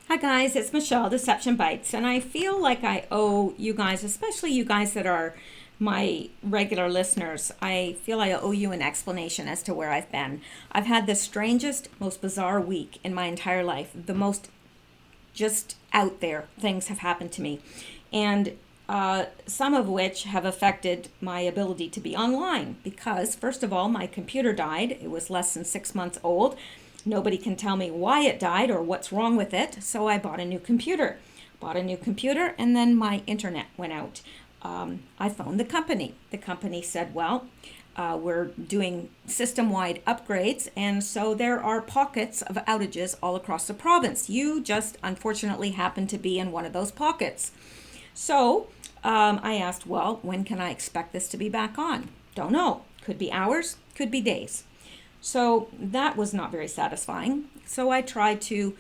Hi guys, it's Mishel of Deception Bytes, and I feel like I owe you guys, especially you guys that are my regular listeners, I feel I owe you an explanation as to where I've been. I've had the strangest, most bizarre week in my entire life. The most just out there things have happened to me, and some of which have affected my ability to be online because, first of all, my computer died. It was less than 6 months old. Nobody can tell me why it died or what's wrong with it, so I bought a new computer. And then my internet went out. I phoned the company. The company said, well, we're doing system-wide upgrades, and so there are pockets of outages all across the province. You just unfortunately happen to be in one of those pockets. So I asked, well, when can I expect this to be back on? Don't know. Could be hours, could be days. So that was not very satisfying. So I tried to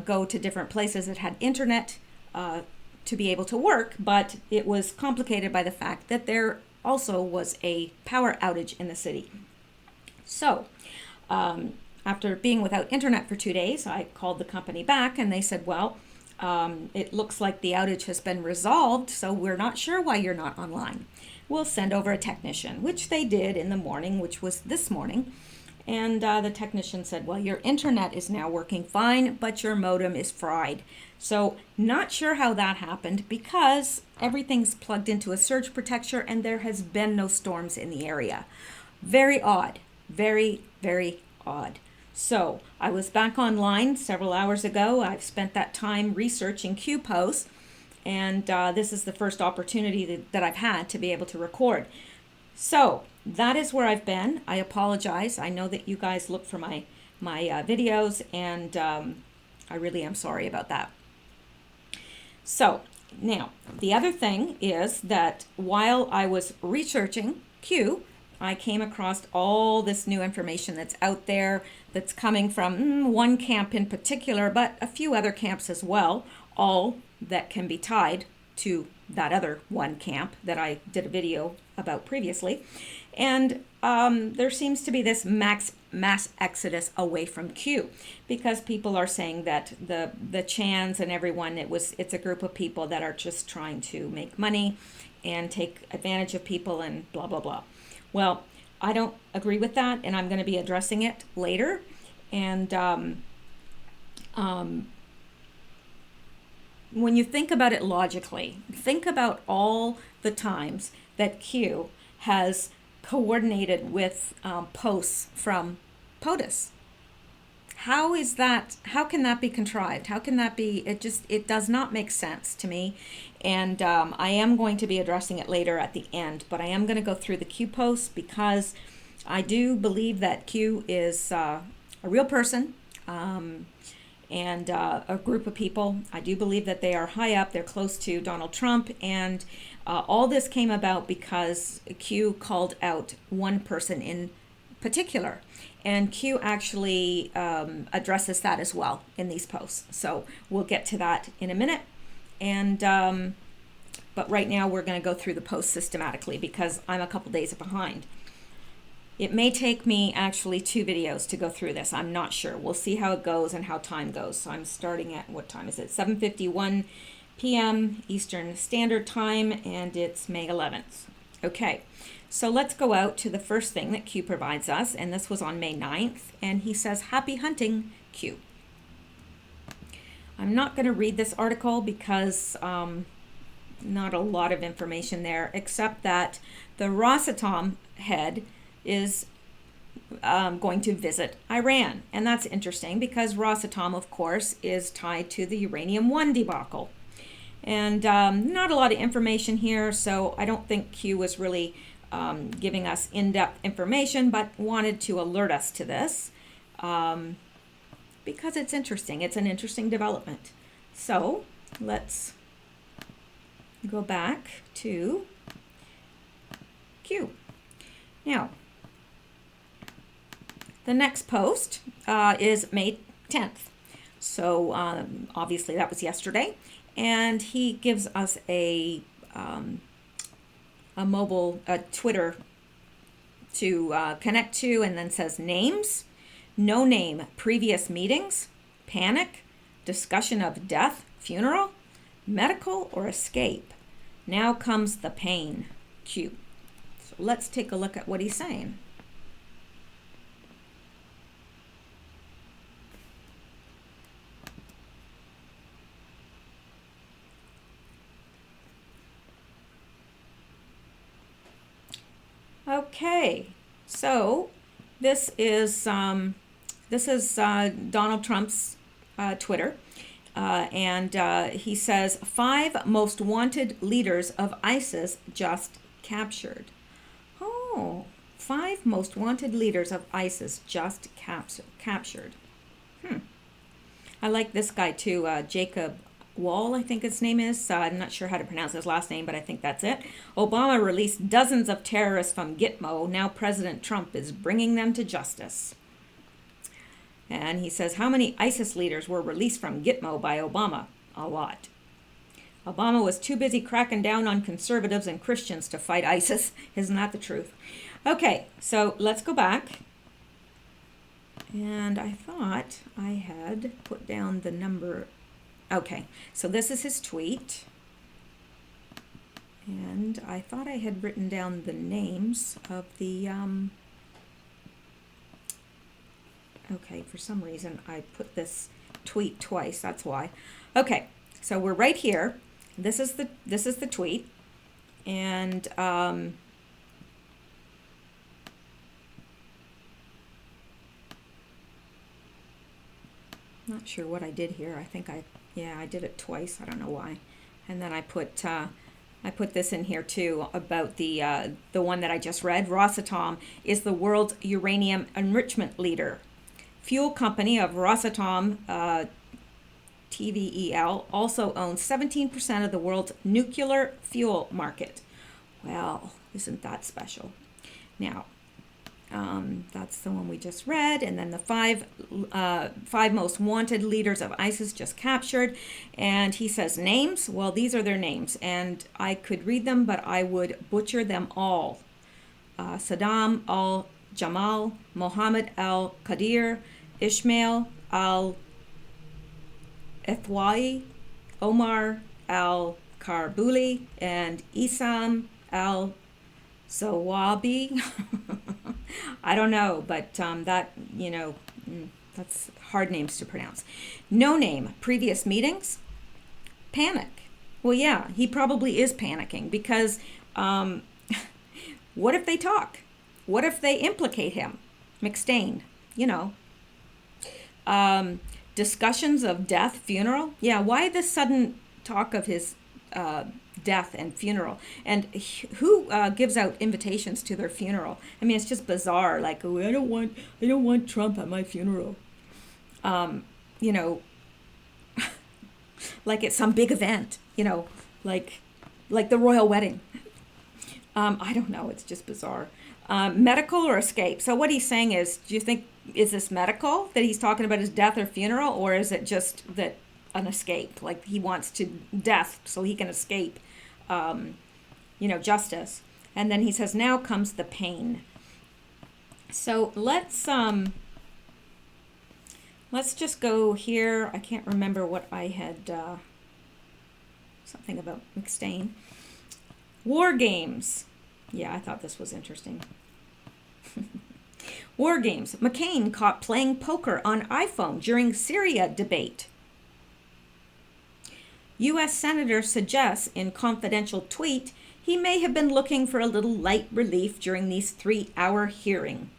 go to different places that had internet to be able to work, but it was complicated by the fact that there also was a power outage in the city. So after being without internet for 2 days, I called the company back and they said, well, it looks like the outage has been resolved, so we're not sure why you're not online. We'll send over a technician, which they did in the morning, which was this morning. And the technician said, well, your internet is now working fine, but your modem is fried. So not sure how that happened because everything's plugged into a surge protector and there has been no storms in the area. Very odd. Very, very odd. So I was back online several hours ago. I've spent that time researching Q posts, and this is the first opportunity that I've had to be able to record. So that is where I've been. I apologize. I know that you guys look for my videos, and I really am sorry about that. So now the other thing is that while I was researching Q, I came across all this new information that's out there that's coming from one camp in particular, but a few other camps as well, all that can be tied to that other one camp that I did a video about previously. And there seems to be this mass exodus away from Q because people are saying that the Chans and everyone, it's a group of people that are just trying to make money and take advantage of people and blah, blah, blah. Well, I don't agree with that, and I'm going to be addressing it later. And when you think about it logically, think about all the times that Q has coordinated with posts from POTUS. How can that be contrived? How can that be? It does not make sense to me. And I am going to be addressing it later at the end, but I am going to go through the Q posts because I do believe that Q is a real person and a group of people. I do believe that they are high up. They're close to Donald Trump. And all this came about because Q called out one person in particular. And Q actually addresses that as well in these posts. So we'll get to that in a minute. And but right now we're going to go through the posts systematically because I'm a couple days behind. It may take me actually 2 videos to go through this. I'm not sure. We'll see how it goes and how time goes. So I'm starting at, what time is it? 7:51 p.m. Eastern Standard Time, and it's May 11th. Okay, so let's go out to the first thing that Q provides us, and this was on May 9th, and he says, happy hunting, Q. I'm not going to read this article because not a lot of information there, except that the Rosatom head is going to visit Iran. And that's interesting because Rosatom, of course, is tied to the Uranium-1 debacle. And not a lot of information here, so I don't think Q was really giving us in-depth information, but wanted to alert us to this because it's interesting. It's an interesting development. So let's go back to Q. Now, the next post is May 10th. So obviously that was yesterday. And he gives us a mobile Twitter to connect to, and then says names, no name, previous meetings, panic, Discussion of death, funeral, medical, or escape. Now comes the pain. Q. So let's take a look at what he's saying. Okay, so this is Donald Trump's Twitter, and he says 5 most wanted leaders of ISIS just captured. Oh, 5 most wanted leaders of ISIS just captured. I like this guy too, Jacob Wall, I think his name is. I'm not sure how to pronounce his last name, but I think that's it. Obama released dozens of terrorists from Gitmo. Now President Trump is bringing them to justice. And he says, how many ISIS leaders were released from Gitmo by Obama? A lot. Obama was too busy cracking down on conservatives and Christians to fight ISIS. Isn't that the truth? Okay, so let's go back. And I thought I had put down the number. Okay, so this is his tweet. And I thought I had written down the names of the, okay, for some reason I put this tweet twice, that's why. Okay, so we're right here. This is the tweet. And, not sure what I did here. I think I did it twice. I don't know why. And then I put this in here too about the one that I just read. Rosatom is the world's uranium enrichment leader. Fuel company of Rosatom, TVEL, also owns 17% of the world's nuclear fuel market. Well, isn't that special? Now, that's the one we just read, and then the five most wanted leaders of ISIS just captured. And he says names. Well, these are their names, and I could read them, but I would butcher them all. Saddam al-Jamal, Mohammed al-Qadir, Ismail al-Ethwai, Omar al-Karbuli, and Isam al-Zawabi. I don't know, but that's hard names to pronounce. No name, previous meetings, panic. Well, yeah, he probably is panicking because what if they talk? What if they implicate him? McStain, discussions of death, funeral. Yeah, why this sudden talk of his death and funeral? And who gives out invitations to their funeral? I mean, it's just bizarre. Like, oh, I don't want Trump at my funeral. Like it's some big event. Like the royal wedding. I don't know. It's just bizarre. Medical or escape. So what he's saying is, do you think, is this medical that he's talking about his death or funeral, or is it just that an escape? Like he wants to death so he can escape, justice. And then he says, now comes the pain. So let's just go here. I can't remember what I had, something about McStain. War games. Yeah, I thought this was interesting. War games. McCain caught playing poker on iPhone during Syria debate. U.S. Senator suggests in confidential tweet he may have been looking for a little light relief during these 3-hour hearing.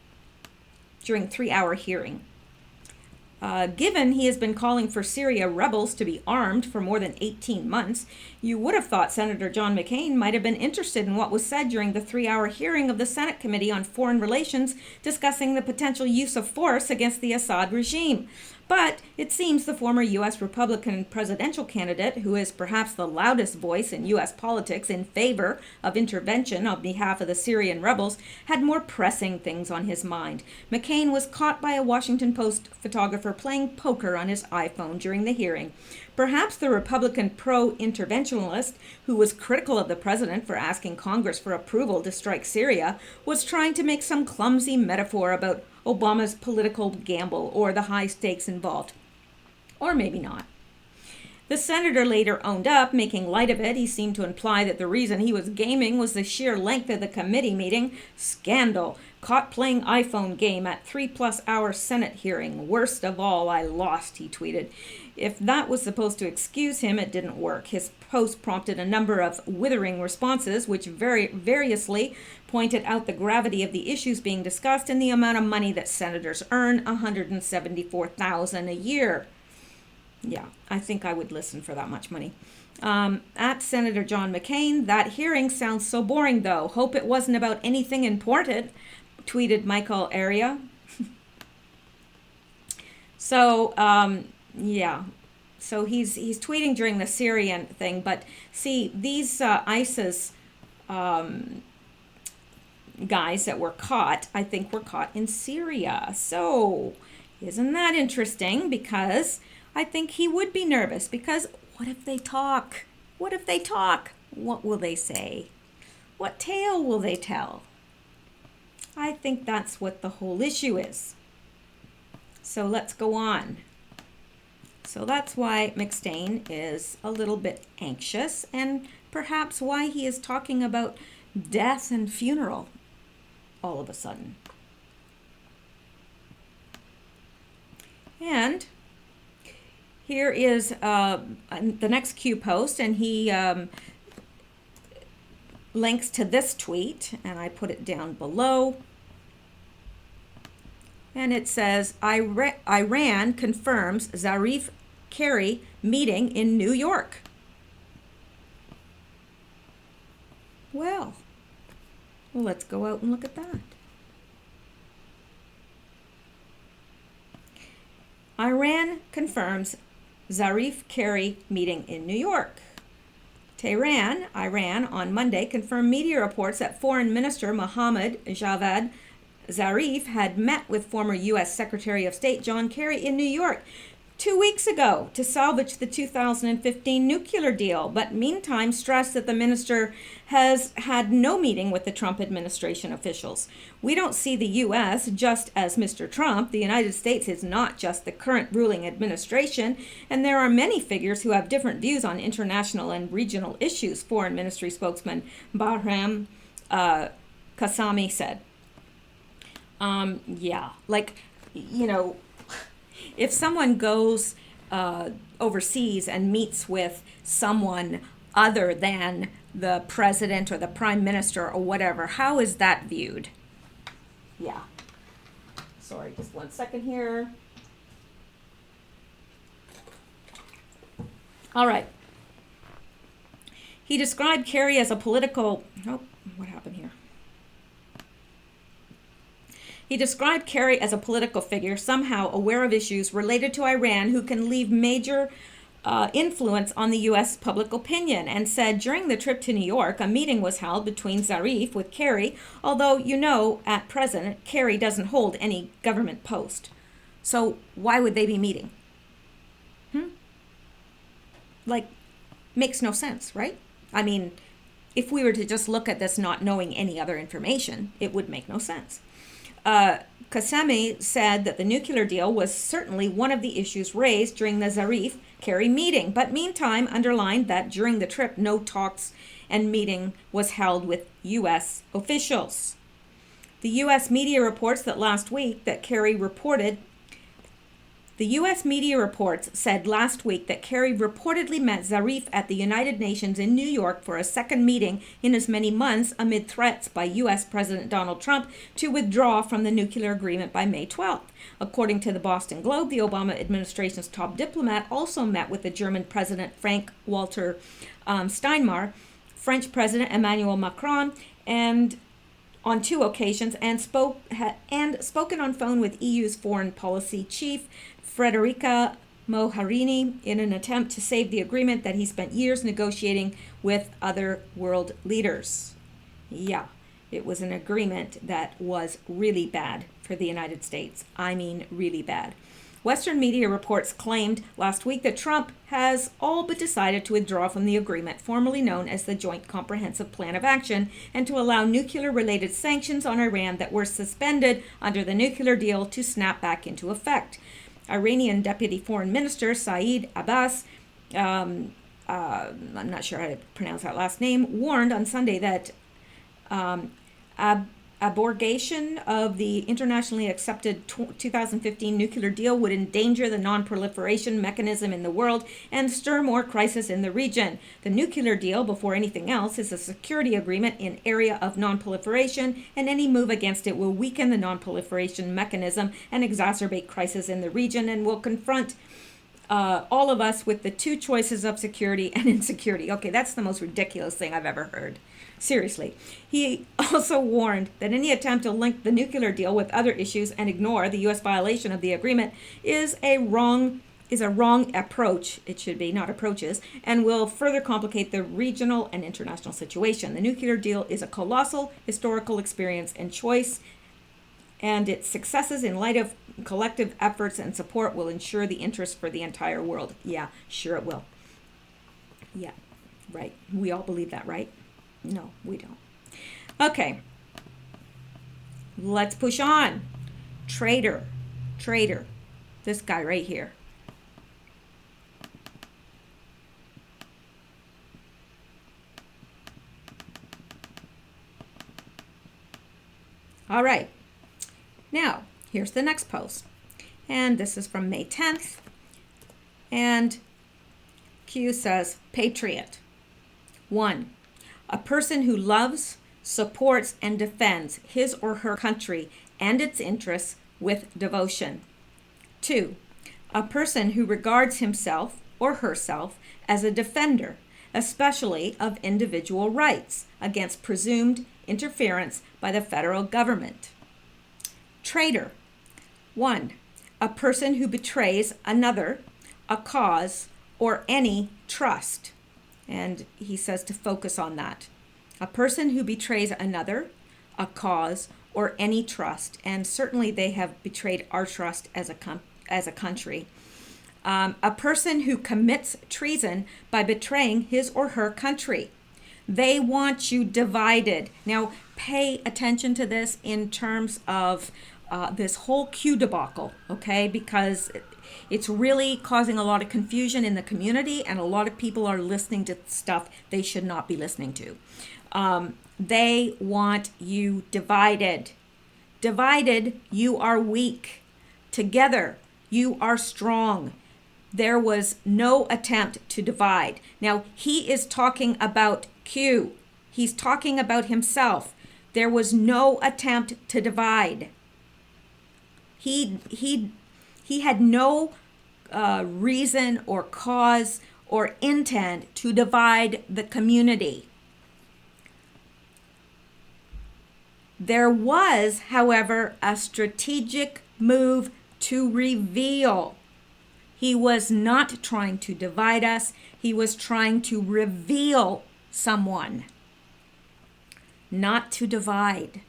Given he has been calling for Syria rebels to be armed for more than 18 months, you would have thought Senator John McCain might have been interested in what was said during the 3-hour hearing of the Senate Committee on Foreign Relations discussing the potential use of force against the Assad regime. But it seems the former U.S. Republican presidential candidate, who is perhaps the loudest voice in U.S. politics in favor of intervention on behalf of the Syrian rebels, had more pressing things on his mind. McCain was caught by a Washington Post photographer playing poker on his iPhone during the hearing. Perhaps the Republican pro-interventionalist, who was critical of the president for asking Congress for approval to strike Syria, was trying to make some clumsy metaphor about Obama's political gamble or the high stakes involved. Or maybe not. The senator later owned up, making light of it. He seemed to imply that the reason he was gaming was the sheer length of the committee meeting. Scandal. Caught playing iPhone game at 3+ hour Senate hearing. Worst of all, I lost, he tweeted. If that was supposed to excuse him, it didn't work. His post prompted a number of withering responses, which variously pointed out the gravity of the issues being discussed and the amount of money that senators earn, $174,000 a year. Yeah, I think I would listen for that much money. At Senator John McCain, that hearing sounds so boring though. Hope it wasn't about anything important, tweeted Michael Area. So, yeah. So he's tweeting during the Syrian thing, but see, these ISIS guys that were caught, I think were caught in Syria. So, isn't that interesting? Because I think he would be nervous, because what if they talk? What if they talk? What will they say? What tale will they tell? I think that's what the whole issue is. So let's go on. So that's why McStain is a little bit anxious, and perhaps why he is talking about death and funeral all of a sudden. And here is the next Q post, and he links to this tweet, and I put it down below. And it says, Iran confirms Zarif Kerry meeting in New York. Well, let's go out and look at that. Iran confirms Zarif Kerry meeting in New York. Tehran, Iran, on Monday confirmed media reports that Foreign Minister Mohammad Javad Zarif had met with former U.S. Secretary of State John Kerry in New York 2 weeks ago to salvage the 2015 nuclear deal, but meantime stressed that the minister has had no meeting with the Trump administration officials. We don't see the U.S. just as Mr. Trump. The United States is not just the current ruling administration, and there are many figures who have different views on international and regional issues, Foreign Ministry spokesman Bahram Qassami said. Yeah, like, you know, if someone goes overseas and meets with someone other than the president or the prime minister or whatever, how is that viewed? Yeah. Sorry, just 1 second here. All right. He described Kerry as a political... Oh, what happened here? He described Kerry as a political figure, somehow aware of issues related to Iran, who can leave major influence on the U.S. public opinion, and said during the trip to New York, a meeting was held between Zarif with Kerry, although, you know, at present, Kerry doesn't hold any government post. So why would they be meeting? Like, makes no sense, right? I mean, if we were to just look at this not knowing any other information, it would make no sense. Qassami said that the nuclear deal was certainly one of the issues raised during the Zarif-Kerry meeting, but meantime underlined that during the trip no talks and meeting was held with U.S. officials. The U.S. media reports that last week that Kerry reported The U.S. media reports said last week that Kerry reportedly met Zarif at the United Nations in New York for a second meeting in as many months amid threats by U.S. President Donald Trump to withdraw from the nuclear agreement by May 12th. According to the Boston Globe, the Obama administration's top diplomat also met with the German President Frank-Walter Steinmeier, French President Emmanuel Macron, and on 2 occasions, and spoken on phone with EU's foreign policy chief Federica Mogherini in an attempt to save the agreement that he spent years negotiating with other world leaders. Yeah, it was an agreement that was really bad for the United States. I mean, really bad. Western media reports claimed last week that Trump has all but decided to withdraw from the agreement, formerly known as the Joint Comprehensive Plan of Action, and to allow nuclear-related sanctions on Iran that were suspended under the nuclear deal to snap back into effect. Iranian Deputy Foreign Minister Saeed Abbas I'm not sure how to pronounce that last name, warned on Sunday that um, abrogation of the internationally accepted 2015 nuclear deal would endanger the non-proliferation mechanism in the world and stir more crisis in the region. The nuclear deal, before anything else, is a security agreement in area of non-proliferation, and any move against it will weaken the non-proliferation mechanism and exacerbate crisis in the region, and will confront all of us with the two choices of security and insecurity. Okay, that's the most ridiculous thing I've ever heard. Seriously. He also warned that any attempt to link the nuclear deal with other issues and ignore the U.S. violation of the agreement is a wrong approach, it should be, not approaches, and will further complicate the regional and international situation. The nuclear deal is a colossal historical experience and choice, and its successes in light of collective efforts and support will ensure the interest for the entire world. Yeah, sure it will. Yeah, right. We all believe that, right? No, we don't. Okay. Let's push on. Traitor. This guy right here. All right. Now, here's the next post. And this is from May 10th. And Q says, Patriot. 1. A person who loves, supports, and defends his or her country and its interests with devotion. 2. A person who regards himself or herself as a defender, especially of individual rights, against presumed interference by the federal government. Traitor. 1. A person who betrays another, a cause, or any trust. And he says to focus on that. A person who betrays another, a cause, or any trust. And certainly they have betrayed our trust as a country. A person who commits treason by betraying his or her country. They want you divided. Now, pay attention to this in terms of this whole Q debacle, okay? Because it's really causing a lot of confusion in the community, and a lot of people are listening to stuff they should not be listening to. They want you divided. Divided, you are weak. Together, you are strong. There was no attempt to divide. Now, he is talking about Q. He's talking about himself. There was no attempt to divide. He had no reason or cause or intent to divide the community. There was, however, a strategic move to reveal. He was not trying to divide us. He was trying to reveal someone, not to divide.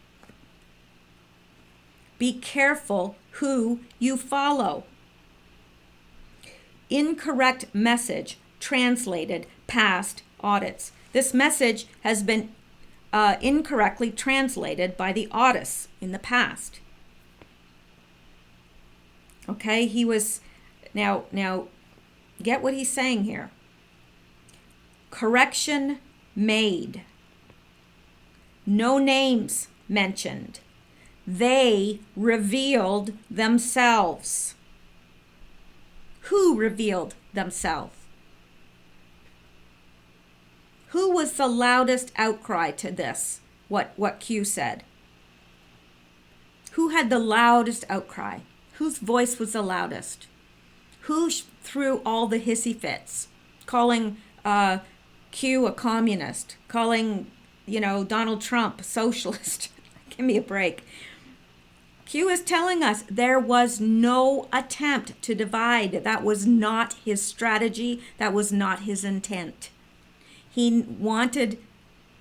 Be careful who you follow. Incorrect message translated past audits. This message has been incorrectly translated by the audits in the past. Okay, he was, now get what he's saying here. Correction made. No names mentioned. They revealed themselves. Who revealed themselves? Who was the loudest outcry to this? What Q said? Who had the loudest outcry? Whose voice was the loudest? Who threw all the hissy fits, calling Q a communist, calling Donald Trump a socialist? Give me a break. Q is telling us there was no attempt to divide. That was not his strategy. That was not his intent. He wanted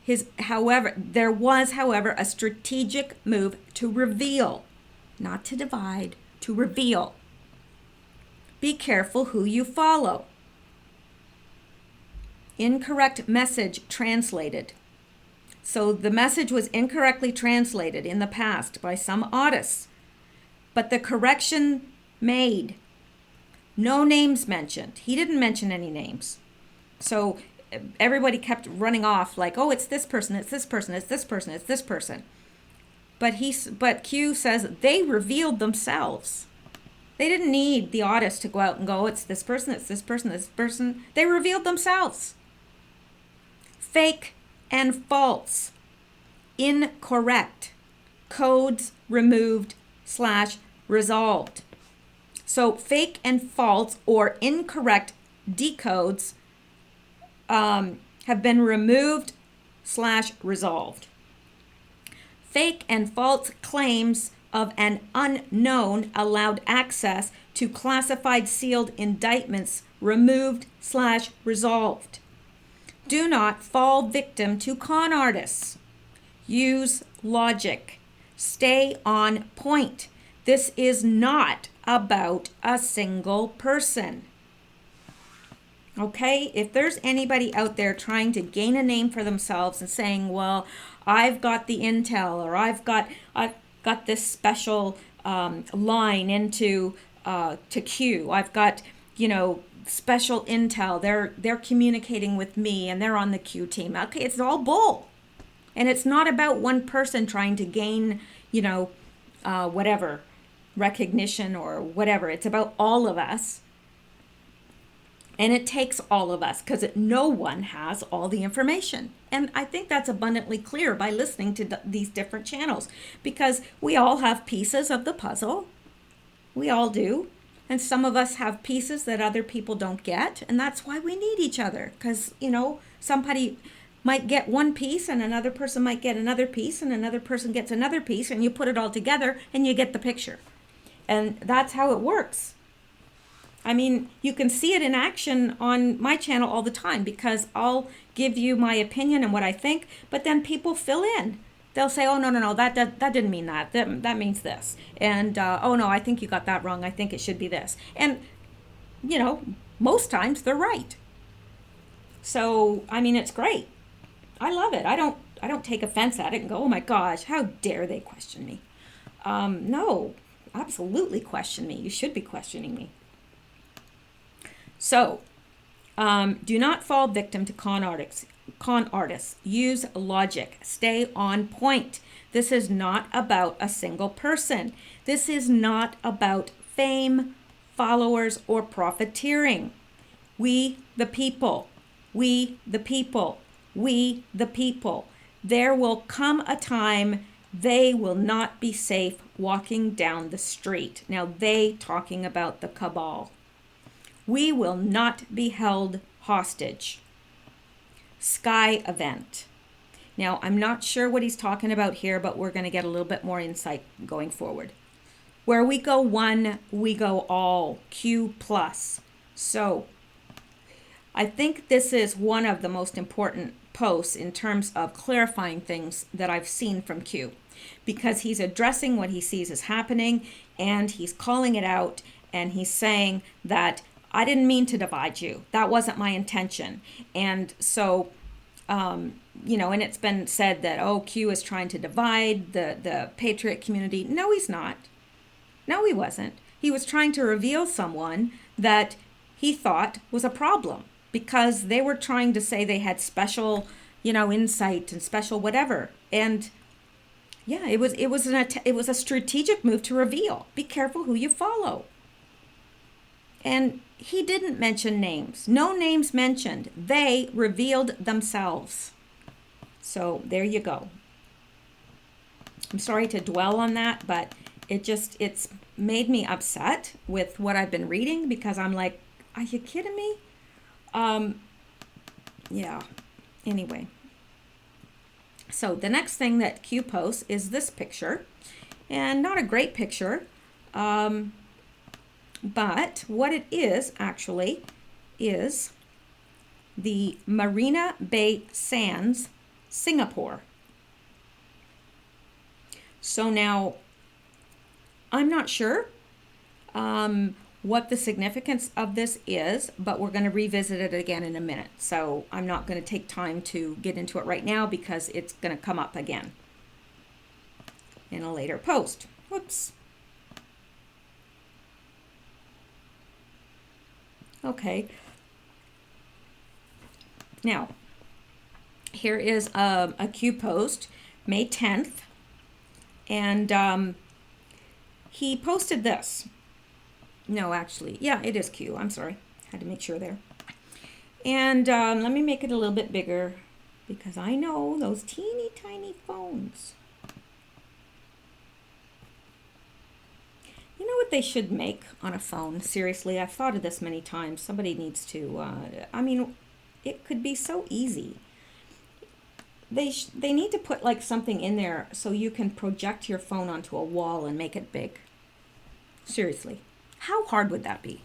there was, however, a strategic move to reveal, not to divide, to reveal. Be careful who you follow. Incorrect message translated. So the message was incorrectly translated in the past by some audits, but the correction made. No names mentioned. He didn't mention any names. So everybody kept running off like, oh, it's this person, it's this person, it's this person, it's this person. But Q says they revealed themselves. They didn't need the audits to go out and go, it's this person, it's this person, this person. They revealed themselves. Fake and false. Incorrect. Codes removed / resolved. So fake and false or incorrect decodes have been removed / resolved. Fake and false claims of an unknown allowed access to classified sealed indictments removed / resolved. Do not fall victim to con artists. Use logic. Stay on point. This is not about a single person. Okay, if there's anybody out there trying to gain a name for themselves and saying, well, I've got the intel, or I've got this special line into to Q. I've got, special intel. They're communicating with me and they're on the Q team. Okay, it's all bull. And it's not about one person trying to gain, whatever, recognition or whatever. It's about all of us. And it takes all of us because no one has all the information. And I think that's abundantly clear by listening to these different channels, because we all have pieces of the puzzle. We all do. And some of us have pieces that other people don't get. And that's why we need each other, because, somebody might get one piece and another person might get another piece and another person gets another piece, and you put it all together and you get the picture. And that's how it works. I mean, you can see it in action on my channel all the time, because I'll give you my opinion and what I think, but then people fill in. They'll say, oh, no, that didn't mean that. That means this. And, oh, no, I think you got that wrong. I think it should be this. And, most times they're right. So, I mean, it's great. I love it. I don't take offense at it and go, oh, my gosh, how dare they question me? No, absolutely question me. You should be questioning me. So, do not fall victim to con artists. Use logic. Stay on point. This is not about a single person. This is not about fame, followers, or profiteering. We, the people. We, the people. We, the people. There will come a time they will not be safe walking down the street. Now, they talking about the cabal. We will not be held hostage. Sky event. Now, I'm not sure what he's talking about here, but we're going to get a little bit more insight going forward. Where we go one, we go all. Q plus. So, I think this is one of the most important posts in terms of clarifying things that I've seen from Q, because he's addressing what he sees is happening, and he's calling it out, and he's saying that I didn't mean to divide you. That wasn't my intention. And so, and it's been said that, oh, Q is trying to divide the Patriot community. No, he's not. No, he wasn't. He was trying to reveal someone that he thought was a problem, because they were trying to say they had special, insight and special whatever. And yeah, it was a strategic move to reveal. Be careful who you follow. And he didn't mention names. No names mentioned. They revealed themselves. So there you go. I'm sorry to dwell on that, but it's made me upset with what I've been reading, because I'm like, are you kidding me? Yeah. Anyway. So the next thing that Q posts is this picture, and not a great picture. But what it is actually is the Marina Bay Sands, Singapore. So now, I'm not sure what the significance of this is, but we're going to revisit it again in a minute. So I'm not going to take time to get into it right now, because it's going to come up again in a later post. Whoops. Okay. Now, here is a Q post, May 10th, and he posted this. No, actually, yeah, it is Q. I'm sorry. Had to make sure there. And let me make it a little bit bigger because I know those teeny tiny phones. You know what they should make on a phone? Seriously, I've thought of this many times. Somebody needs to, I mean, it could be so easy. They need to put like something in there so you can project your phone onto a wall and make it big. Seriously. How hard would that be?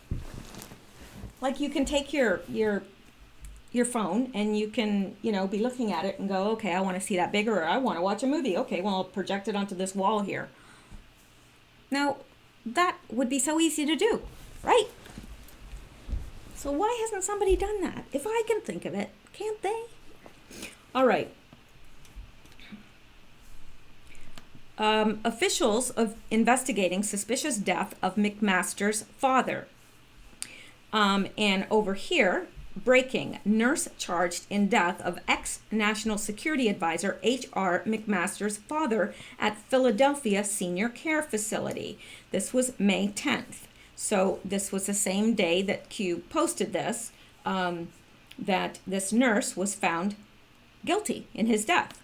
Like you can take your phone and you can, be looking at it and go, okay, I want to see that bigger, or I want to watch a movie. Okay, well, I'll project it onto this wall here. Now, that would be so easy to do, right? So why hasn't somebody done that? If I can think of it, can't they? All right. Officials of investigating suspicious death of McMaster's father. And over here, breaking, nurse charged in death of ex-National Security Advisor H.R. McMaster's father at Philadelphia Senior Care Facility. This was May 10th. So this was the same day that Q posted this, that this nurse was found guilty in his death.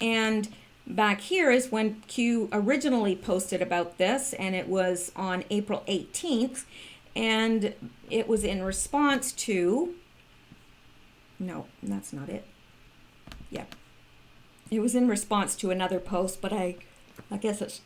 And back here is when Q originally posted about this, and it was on April 18th. And it was in response to, no, that's not it. Yeah. It was in response to another post, but I guess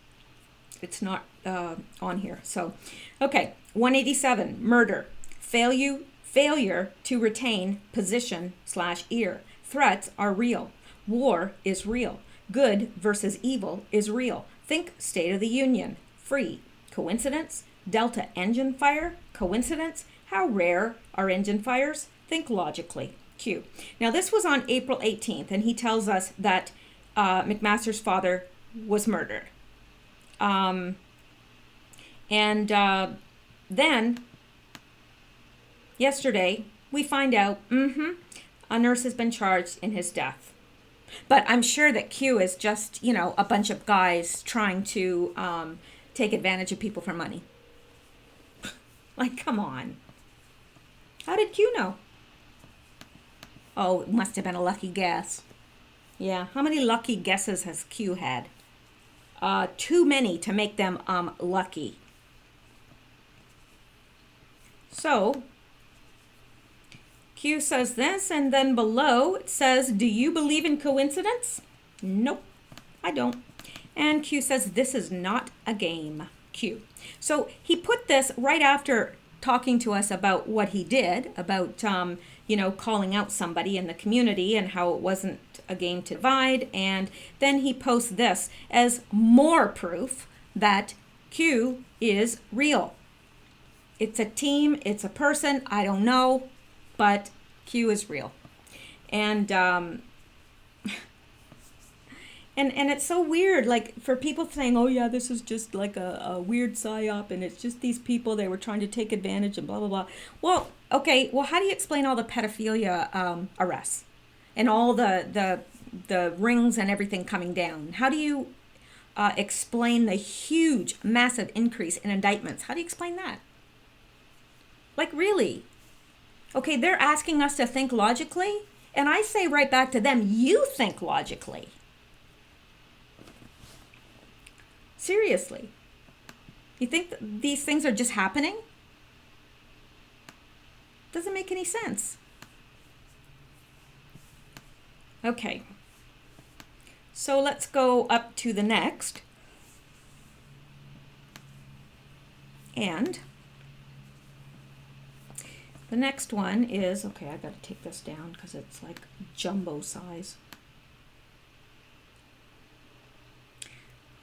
it's not on here. So, okay, 187, murder, failure to retain position/ear. Threats are real. War is real. Good versus evil is real. Think State of the Union. Free. Coincidence? Delta engine fire? Coincidence? How rare are engine fires? Think logically. Q. Now this was on April 18th, and he tells us that McMaster's father was murdered. Then, yesterday, we find out, a nurse has been charged in his death. But I'm sure that Q is just, a bunch of guys trying to take advantage of people for money. Like, come on. How did Q know? Oh, it must have been a lucky guess. Yeah, how many lucky guesses has Q had? Too many to make them lucky. So, Q says this, and then below it says, do you believe in coincidence? Nope, I don't. And Q says, this is not a game. Q. So he put this right after talking to us about what he did, about, calling out somebody in the community and how it wasn't a game to divide. And then he posts this as more proof that Q is real. It's a team, it's a person, I don't know, but Q is real. And and it's so weird, like, for people saying, oh yeah, this is just like a weird psyop, and it's just these people, they were trying to take advantage and blah, blah, blah. Well, okay, well, how do you explain all the pedophilia arrests and all the rings and everything coming down? How do you explain the huge, massive increase in indictments? How do you explain that? Like, really? Okay, they're asking us to think logically, and I say right back to them, you think logically. Seriously. You think these things are just happening? Doesn't make any sense. Okay. So let's go up to the next. And the next one is, okay, I got to take this down because it's like jumbo size.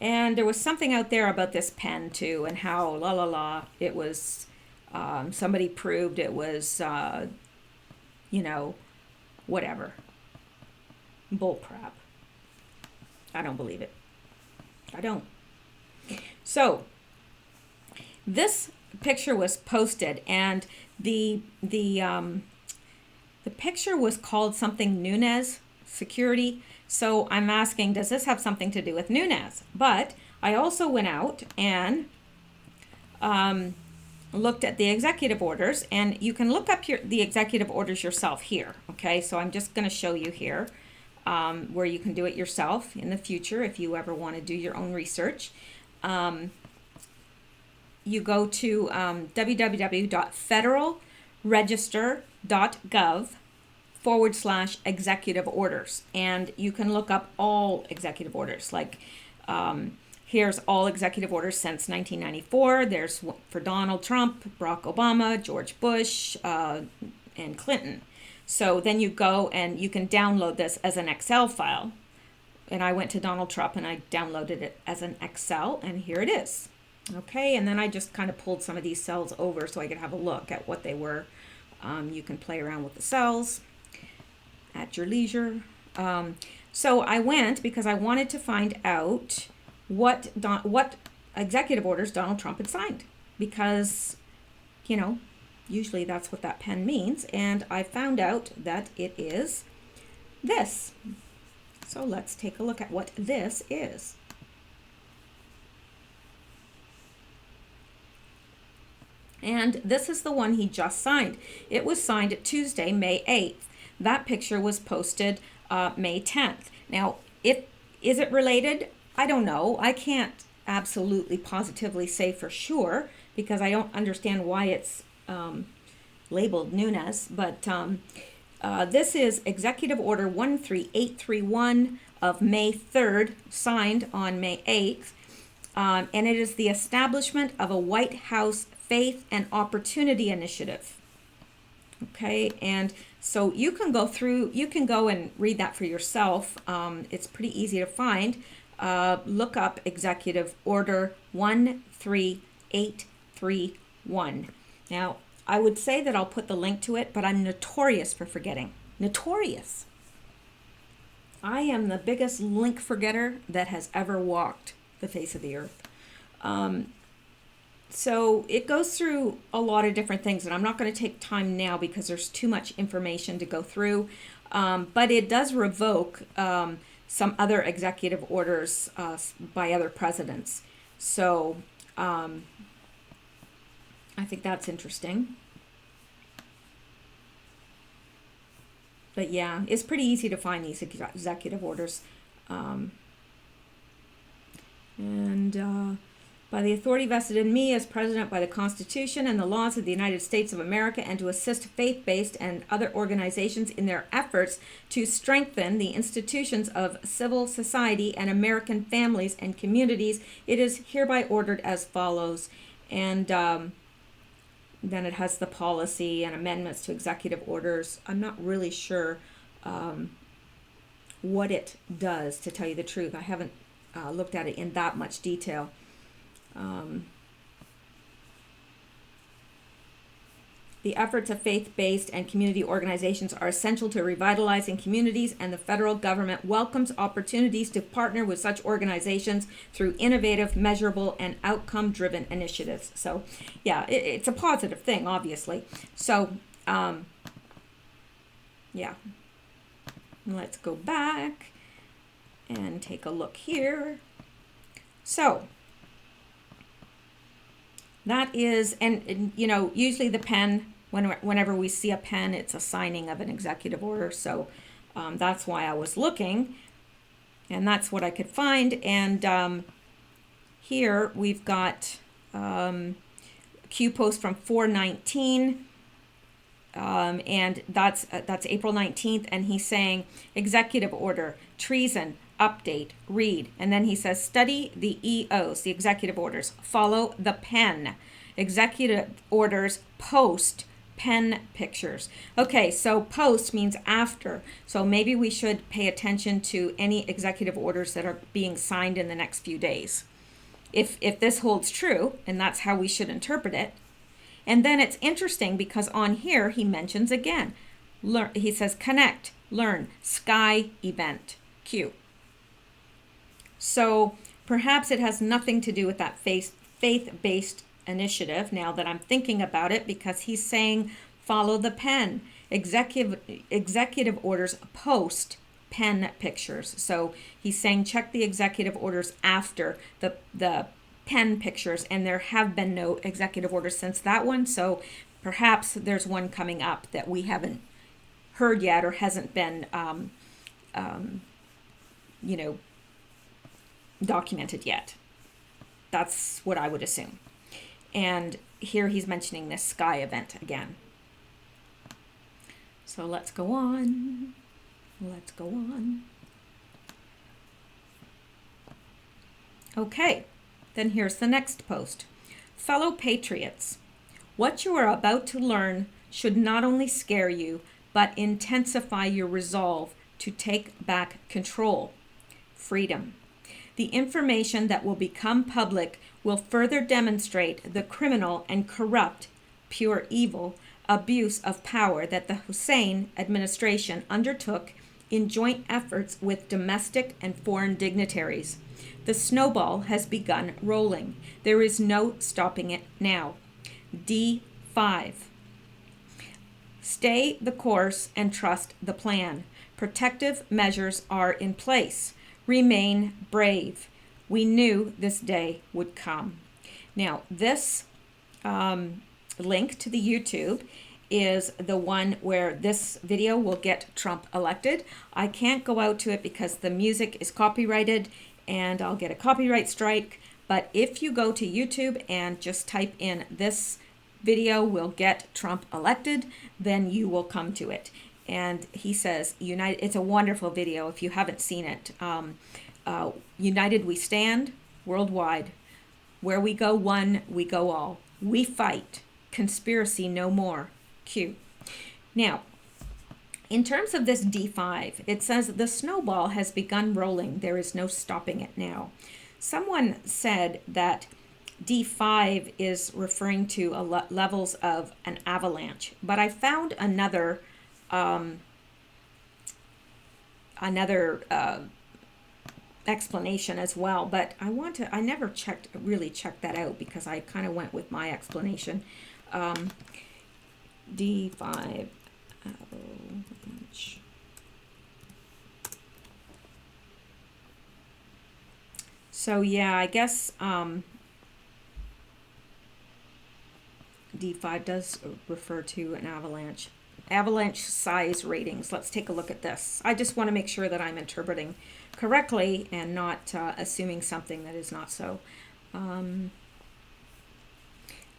And there was something out there about this pen too, and how it was, somebody proved it was, whatever. Bull crap. I don't believe it. I don't. So, this picture was posted, and The picture was called something Nunez security. So I'm asking, does this have something to do with Nunez? But I also went out and looked at the executive orders, and you can look up the executive orders yourself here. Okay, so I'm just going to show you here where you can do it yourself in the future if you ever want to do your own research. You go to www.federalregister.gov/executive orders, and you can look up all executive orders. Like here's all executive orders since 1994. There's for Donald Trump, Barack Obama, George Bush, and Clinton. So then you go and you can download this as an Excel file. And I went to Donald Trump and I downloaded it as an Excel, and here it is. Okay, and then I just kind of pulled some of these cells over so I could have a look at what they were. You can play around with the cells at your leisure. So I went because I wanted to find out what executive orders Donald Trump had signed, because, usually that's what that pen means, and I found out that it is this. So let's take a look at what this is. And this is the one he just signed. It was signed Tuesday, May 8th. That picture was posted May 10th. Now, is it related? I don't know. I can't absolutely positively say for sure because I don't understand why it's labeled Nunez. But this is Executive Order 13831 of May 3rd, signed on May 8th. And it is the establishment of a White House Faith and Opportunity Initiative. Okay, and so you can go and read that for yourself. It's pretty easy to find. Look up Executive Order 13831. Now, I would say that I'll put the link to it, but I'm notorious for forgetting. Notorious. I am the biggest link forgetter that has ever walked the face of the earth. So it goes through a lot of different things, and I'm not going to take time now because there's too much information to go through. But it does revoke some other executive orders by other presidents. So I think that's interesting. But yeah, it's pretty easy to find these executive orders. By the authority vested in me as president by the Constitution and the laws of the United States of America, and to assist faith-based and other organizations in their efforts to strengthen the institutions of civil society and American families and communities, it is hereby ordered as follows. And then it has the policy and amendments to executive orders. I'm not really sure what it does, to tell you the truth. I haven't looked at it in that much detail. The efforts of faith-based and community organizations are essential to revitalizing communities, and the federal government welcomes opportunities to partner with such organizations through innovative, measurable, and outcome-driven initiatives. So, yeah, it's a positive thing, obviously. So, yeah. Let's go back and take a look here. So, that is, and usually the pen, whenever we see a pen, it's a signing of an executive order. So that's why I was looking, and that's what I could find. And here we've got Q post from 4/19, and that's April 19th, and he's saying executive order, treason, update, read, and then he says study the EOs, the executive orders, follow the pen. Executive orders post pen pictures. Okay, so post means after. So maybe we should pay attention to any executive orders that are being signed in the next few days. If this holds true, and that's how we should interpret it. And then it's interesting because on here he mentions again, learn, he says connect, learn, sky event, Q. So perhaps it has nothing to do with that faith-based initiative now that I'm thinking about it, because he's saying follow the pen. Executive orders post pen pictures. So he's saying check the executive orders after the pen pictures, and there have been no executive orders since that one. So perhaps there's one coming up that we haven't heard yet or hasn't been, documented yet. That's what I would assume. And here he's mentioning this sky event again. So let's go on. Let's go on. Okay, then here's the next post. Fellow patriots, what you are about to learn should not only scare you, but intensify your resolve to take back control. Freedom. The information that will become public will further demonstrate the criminal and corrupt, pure evil, abuse of power that the Hussein administration undertook in joint efforts with domestic and foreign dignitaries. The snowball has begun rolling. There is no stopping it now. D5. Stay the course and trust the plan. Protective measures are in place. Remain brave. We knew this day would come. Now, this link to the YouTube is the one where this video will get Trump elected. I can't go out to it because the music is copyrighted and I'll get a copyright strike. But if you go to YouTube and just type in this video will get Trump elected, then you will come to it. And he says, "United." It's a wonderful video if you haven't seen it. United we stand, worldwide. Where we go one, we go all. We fight. Conspiracy no more. Q. Now, in terms of this D5, it says the snowball has begun rolling. There is no stopping it now. Someone said that D5 is referring to levels of an avalanche, but I found another explanation as well, but I never really checked that out because I kind of went with my explanation. D5 avalanche. So yeah, I guess D5 does refer to an avalanche. Avalanche size ratings. Let's take a look at this. I just want to make sure that I'm interpreting correctly and not assuming something that is not so.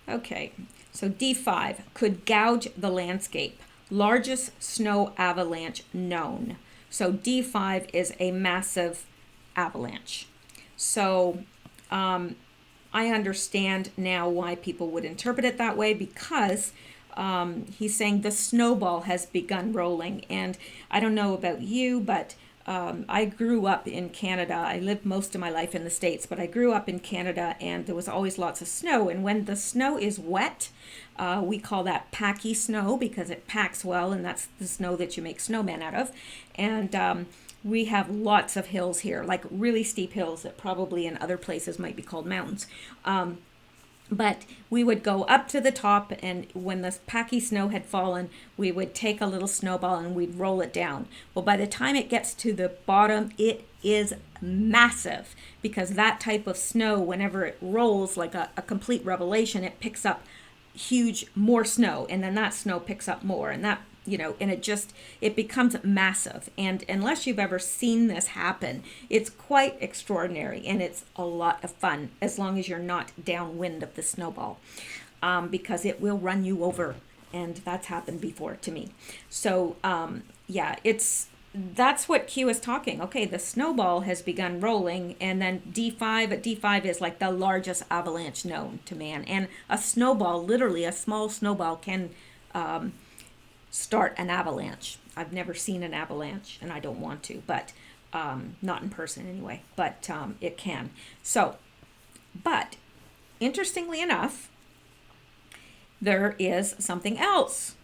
Okay, so D5 could gouge the landscape. Largest snow avalanche known. So D5 is a massive avalanche. So I understand now why people would interpret it that way, because he's saying the snowball has begun rolling. And I don't know about you, but I grew up in Canada. I lived most of my life in the States, but I grew up in Canada and there was always lots of snow. And when the snow is wet, we call that packy snow because it packs well, and that's the snow that you make snowmen out of. And we have lots of hills here, like really steep hills that probably in other places might be called mountains. But we would go up to the top, and when the packy snow had fallen, we would take a little snowball and we'd roll it down. Well, by the time it gets to the bottom, it is massive, because that type of snow, whenever it rolls like a complete revelation, it picks up huge more snow, and then that snow picks up more, and that, and it becomes massive. And unless you've ever seen this happen, it's quite extraordinary, and it's a lot of fun as long as you're not downwind of the snowball, because it will run you over, and that's happened before to me. So that's what Q is talking. Okay, the snowball has begun rolling, and then D5 is like the largest avalanche known to man. And a snowball, literally a small snowball, can start an avalanche. I've never seen an avalanche, and I don't want to, but not in person anyway, but it can. So, but interestingly enough, there is something else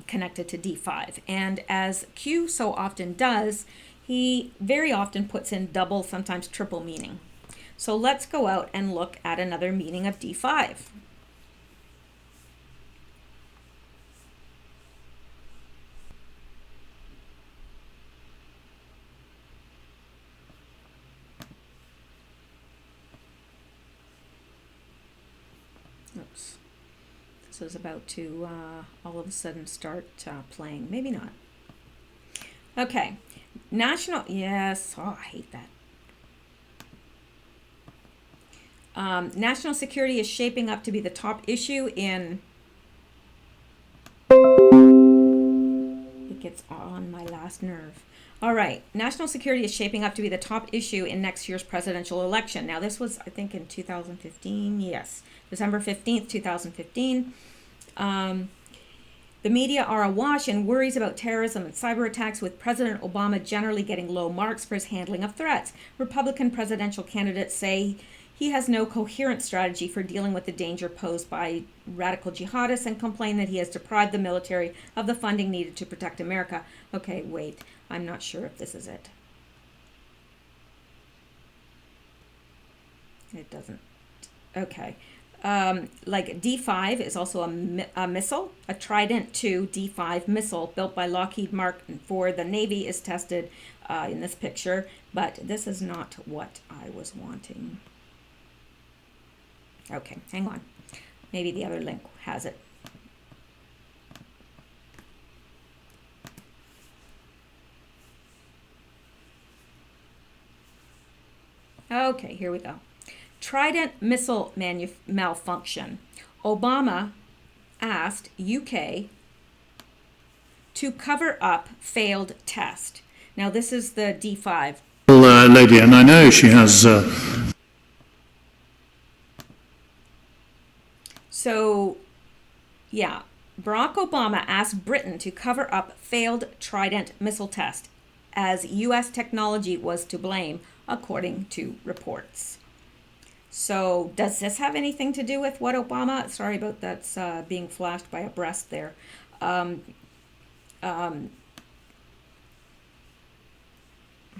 connected to D5. And as Q so often does, he very often puts in double, sometimes triple meaning. So let's go out and look at another meaning of D5. Oops. This is about to all of a sudden start playing. Maybe not. Okay. Yes. Oh, I hate that. National security is shaping up to be the top issue in... It gets on my last nerve. All right. National security is shaping up to be the top issue in next year's presidential election. Now, this was, I think, in 2015. Yes. December 15th, 2015. The media are awash in worries about terrorism and cyber attacks, with President Obama generally getting low marks for his handling of threats. Republican presidential candidates say he has no coherent strategy for dealing with the danger posed by radical jihadists and complain that he has deprived the military of the funding needed to protect America. Okay, wait. I'm not sure if this is it. It doesn't. Okay. Like D5 is also a missile. A Trident II D5 missile built by Lockheed Martin for the Navy is tested in this picture, but this is not what I was wanting. Okay, hang on. Maybe the other link has it. Okay, here we go. Trident missile malfunction. Obama asked UK to cover up failed test. Now this is the D5. Lady, and I know she has... So, yeah, Barack Obama asked Britain to cover up failed Trident missile test as U.S. technology was to blame, according to reports. So does this have anything to do with what Obama... Sorry about that's being flashed by a breast there.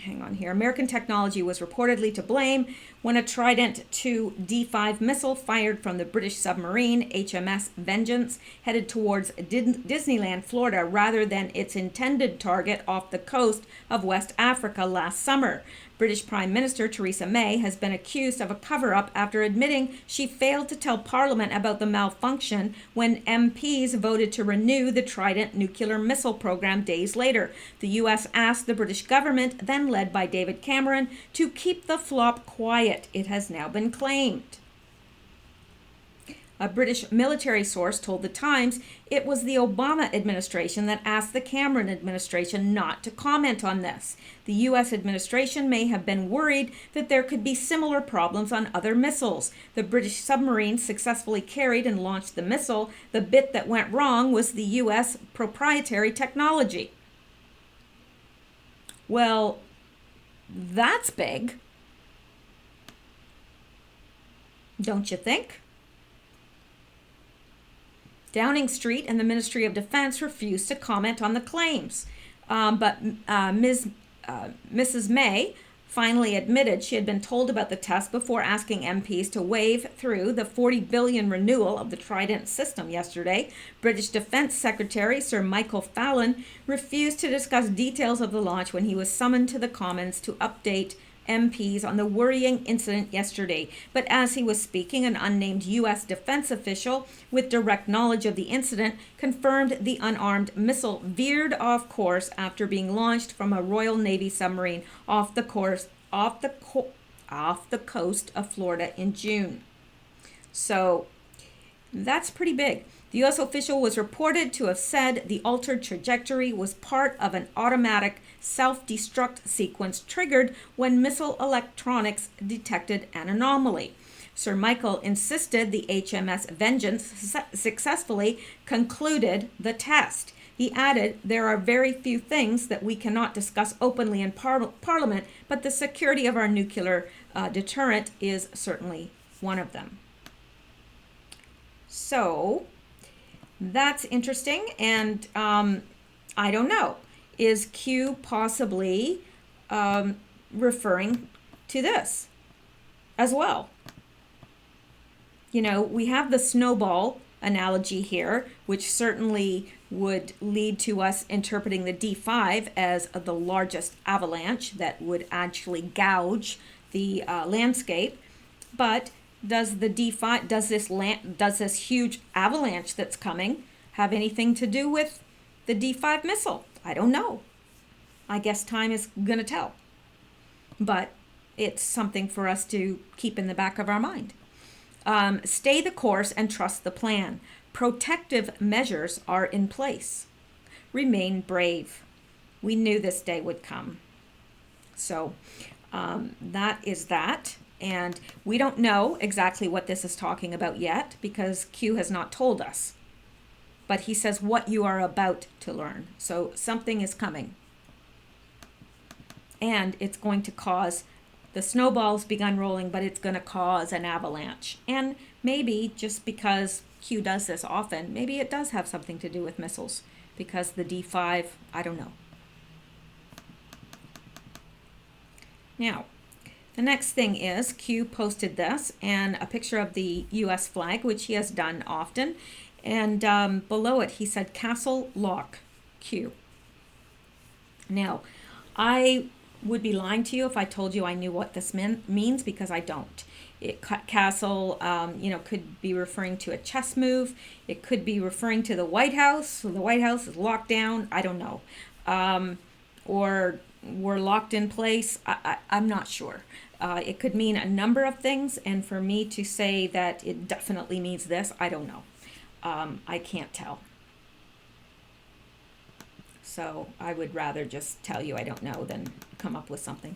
Hang on here. American technology was reportedly to blame when a Trident II D5 missile fired from the British submarine HMS Vengeance headed towards Disneyland, Florida, rather than its intended target off the coast of West Africa last summer. British Prime Minister Theresa May has been accused of a cover-up after admitting she failed to tell Parliament about the malfunction when MPs voted to renew the Trident nuclear missile program days later. The U.S. asked the British government, then led by David Cameron, to keep the flop quiet. It has now been claimed. A British military source told The Times it was the Obama administration that asked the Cameron administration not to comment on this. The U.S. administration may have been worried that there could be similar problems on other missiles. The British submarine successfully carried and launched the missile. The bit that went wrong was the U.S. proprietary technology. Well, that's big. Don't you think? Downing Street and the Ministry of Defense refused to comment on the claims. But Mrs. May finally admitted she had been told about the test before asking MPs to wave through the $40 billion renewal of the Trident system yesterday. British Defense Secretary Sir Michael Fallon refused to discuss details of the launch when he was summoned to the Commons to update MPs on the worrying incident yesterday. But as he was speaking, an unnamed U.S. defense official with direct knowledge of the incident confirmed the unarmed missile veered off course after being launched from a Royal Navy submarine off the coast of Florida in June. So that's pretty big. The U.S. official was reported to have said the altered trajectory was part of an automatic self-destruct sequence triggered when missile electronics detected an anomaly. Sir Michael insisted the HMS Vengeance successfully concluded the test. He added, "There are very few things that we cannot discuss openly in Parliament, but the security of our nuclear deterrent is certainly one of them." So that's interesting, and I don't know. Is Q possibly referring to this? as well. You know, we have the snowball analogy here, which certainly would lead to us interpreting the D5 as the largest avalanche that would actually gouge the landscape. But does the D5, does this huge avalanche that's coming have anything to do with the D5 missile? I don't know. I guess time is going to tell. But it's something for us to keep in the back of our mind. Stay the course and trust the plan. Protective measures are in place. Remain brave. We knew this day would come. So that is that. And we don't know exactly what this is talking about yet because Q has not told us. But he says what you are about to learn. So something is coming. And it's going to cause, the snowball's begun rolling, but it's going to cause an avalanche. And maybe just because Q does this often, maybe it does have something to do with missiles. Because the D5, I don't know. Now, the next thing is Q posted this and a picture of the US flag, which he has done often. And below it, he said, Castle Lock, Q. Now, I would be lying to you if I told you I knew what this means because I don't. Castle, could be referring to a chess move. It could be referring to the White House. So the White House is locked down. I don't know. Or we're locked in place. I'm not sure. It could mean a number of things. And for me to say that it definitely means this, I don't know. I can't tell. So I would rather just tell you I don't know than come up with something.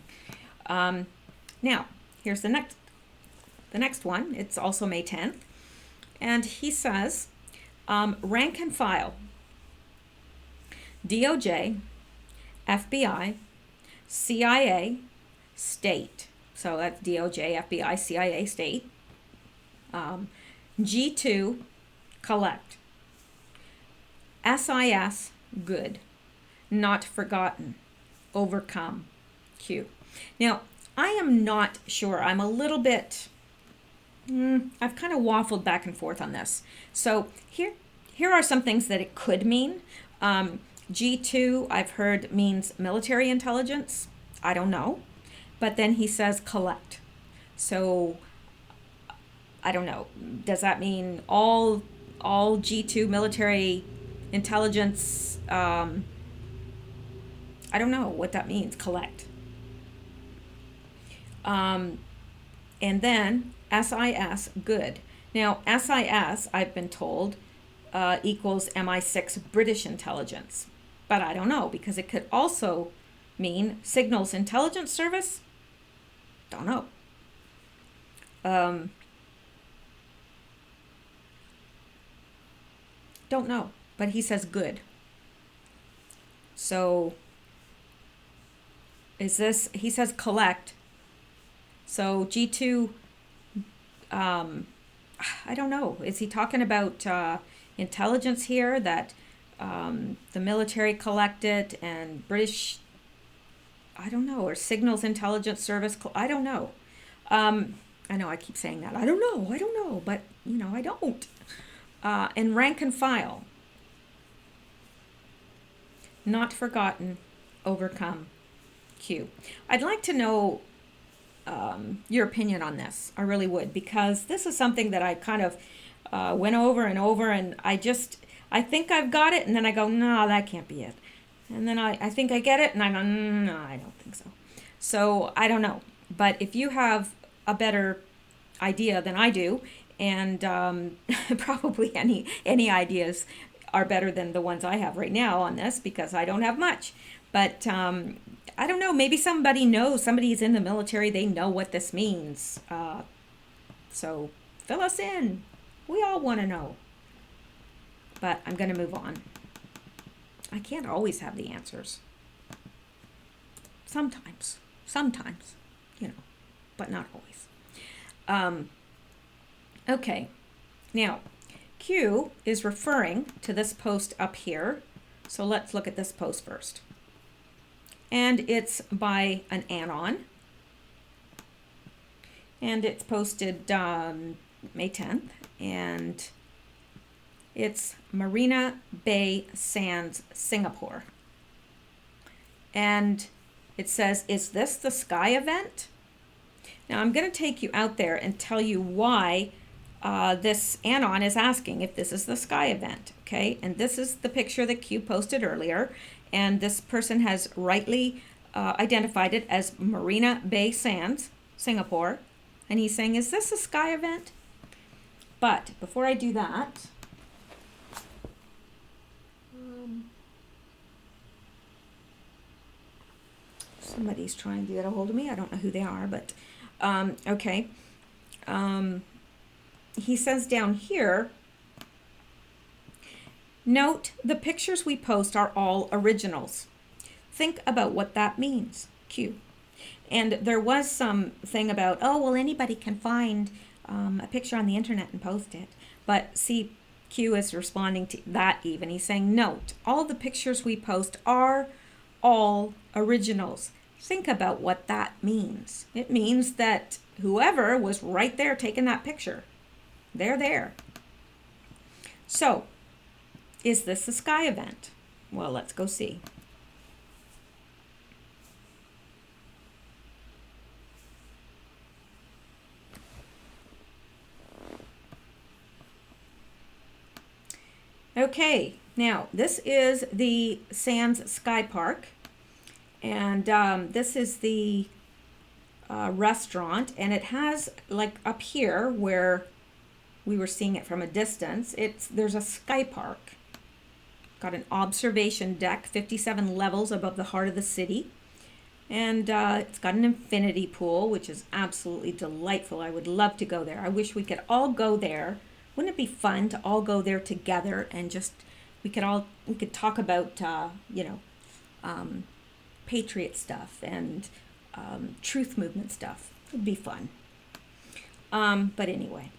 Now, here's the next one. It's also May 10th. And he says, rank and file, DOJ, FBI, CIA, state. So that's DOJ, FBI, CIA, state. G2, collect. SIS, good. Not forgotten. Overcome. Q. Now, I am not sure. I'm a little bit, I've kind of waffled back and forth on this. So here are some things that it could mean. G2, I've heard means military intelligence. I don't know. But then he says collect. So I don't know. Does that mean all G2 military intelligence? I don't know what that means, collect. And then SIS, good. Now, SIS, I've been told, equals MI6 British intelligence. But I don't know, because it could also mean Signals Intelligence Service. Don't know. Don't know, but he says good. So is this, he says collect. So G2, I don't know. Is he talking about intelligence here that the military collected and British, I don't know, or Signals Intelligence Service, I don't know. I know I keep saying that. I don't know, but I don't. And rank and file. Not forgotten, overcome, Q. I'd like to know your opinion on this. I really would, because this is something that I kind of went over and over, and I think I've got it, and then I go, no, that can't be it. And then I think I get it, and I go, no, I don't think so. So I don't know. But if you have a better idea than I do, and probably any ideas are better than the ones I have right now on this, because I don't have much. But I don't know, maybe somebody knows, somebody's in the military, they know what this means. So fill us in. We all want to know. But I'm going to move on. I can't always have the answers. Sometimes, but not always. Okay, now Q is referring to this post up here. So let's look at this post first. And it's by an anon. and it's posted May 10th, and it's Marina Bay Sands, Singapore. And it says, is this the sky event? Now I'm going to take you out there and tell you why this Anon is asking if this is the sky event, okay? And this is the picture that Q posted earlier, and this person has rightly identified it as Marina Bay Sands, Singapore, and he's saying, is this a sky event? But before I do that, somebody's trying to get a hold of me. I don't know who they are, but okay. He says down here, note the pictures we post are all originals. Think about what that means, Q. And there was some thing about, oh, well, anybody can find a picture on the internet and post it. But see, Q is responding to that even. He's saying, note, all the pictures we post are all originals. Think about what that means. It means that whoever was right there taking that picture, they're there. So, is this a sky event? Well, let's go see. Okay, now this is the Sands Sky Park, and this is the restaurant, and it has, like up here where we were seeing it from a distance, there's a sky park. Got an observation deck, 57 levels above the heart of the city, and it's got an infinity pool, which is absolutely delightful. I would love to go there. I wish we could all go there. Wouldn't it be fun to all go there together and just we could talk about patriot stuff and truth movement stuff. It'd be fun. But anyway,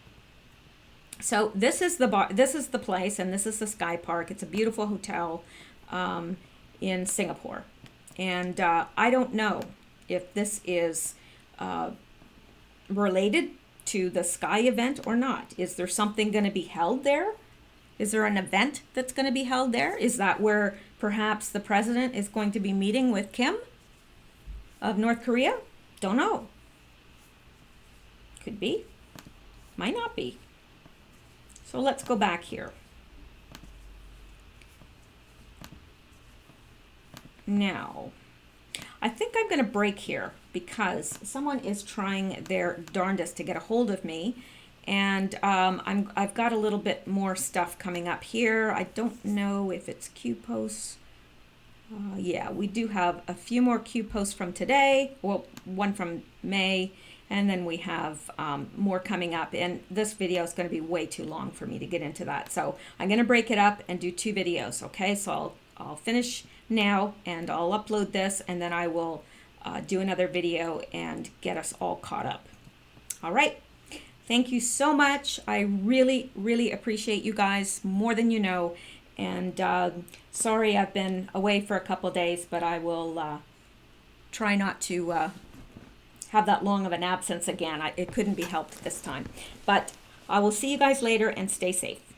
so this is the bar, this is the place, and this is the Sky Park. It's a beautiful hotel in Singapore, and I don't know if this is related to the sky event or not. Is there something going to be held there? Is there an event that's going to be held there? Is that where perhaps the president is going to be meeting with Kim of North Korea? Don't know. Could be. Might not be. So let's go back here. Now, I think I'm going to break here because someone is trying their darndest to get a hold of me, and I've got a little bit more stuff coming up here. I don't know if it's Q posts. Yeah, we do have a few more Q posts from today. Well, one from May, and then we have more coming up. And this video is going to be way too long for me to get into that. So I'm going to break it up and do 2 videos. Okay, so I'll finish now and I'll upload this, and then I will do another video and get us all caught up. All right. Thank you so much. I really, really appreciate you guys more than you know. And sorry I've been away for a couple of days, but I will try not to have that long of an absence again. It couldn't be helped this time. But I will see you guys later, and stay safe.